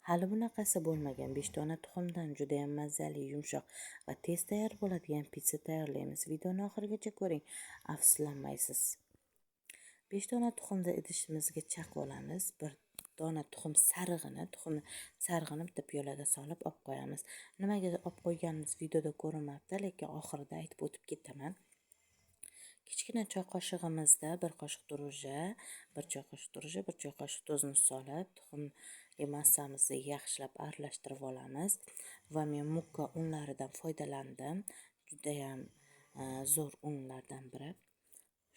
Hali bunaqasi bo'lmagan 5 dona tuxumdan juda ham mazali, yumshoq va tez tayyor bo'ladigan pitsa tayyorlaymiz. Videoni oxirigacha ko'ring, afsuslanmaysiz. 5 dona tuxumni idishimizga chaqib olamiz. Bir dona tuxum sarig'ini bitta piyolaga solib olib qo'yamiz. Nimaga olib qo'yganimiz videoda ko'rinmabdi, lekin oxirida aytib o'tib ketaman. Kichkina choy qoshig'imizda 1 qoshiq dro'jja, 1 choy qoshiq dro'jja, 1 choy qoshiq tuzni solib, tuxumli massamizni yaxshilab aralashtirib olamiz va men mukka unlaridan foydalandim. Juda ham zo'r unlardan biri.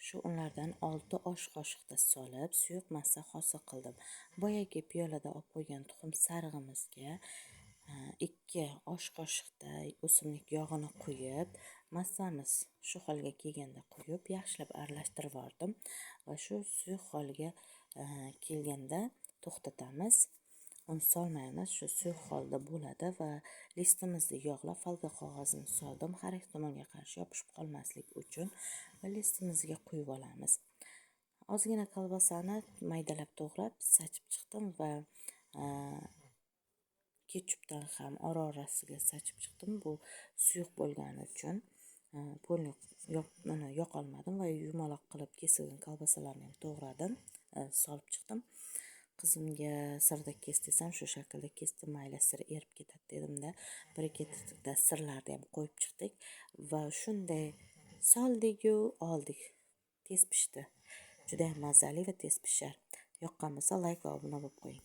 Shu unlardan 6 osh qoshiqda solib, suyuq massa hosil qildim. Boyagi piyolada olib qo'ygan tuxum sarig'imizga 2 osh qoshiqda o'simlik yog'ini quyib, massamiz shu holga kelganda quyib, yaxshilab aralashtirib oldim va shu suyuq holga kelganda to'xtatamiz. Uni solmaymiz, shu suyuq holda bo'ladi va listimizni yog'lab folga qog'ozini soldim har ehtimolga qarshi yopishib qolmaslik uchun va listimizga quyib olamiz. Ozgina kolbasani maydalab to'g'rab sachib chiqdim va ketchupdan ham orasiga sachib chiqdim. Bu suyuq bo'lgani uchun polni yoqolmadim va yumaloq qilib kesilgan kolbasalarni ham to'g'radim, solib chiqdim. Qizimga sirda kes desam, shu shaklda kesdim, mayli sir erib ketadi dedimda, bir-ikkitada sirlarni ham qo'yib chiqdik va shunday soldik-yu oldik. Tez pishdi. Juda ham mazali va tez pishar. Yoqqan bo'lsa, layk va obuna bo'lib qo'ying.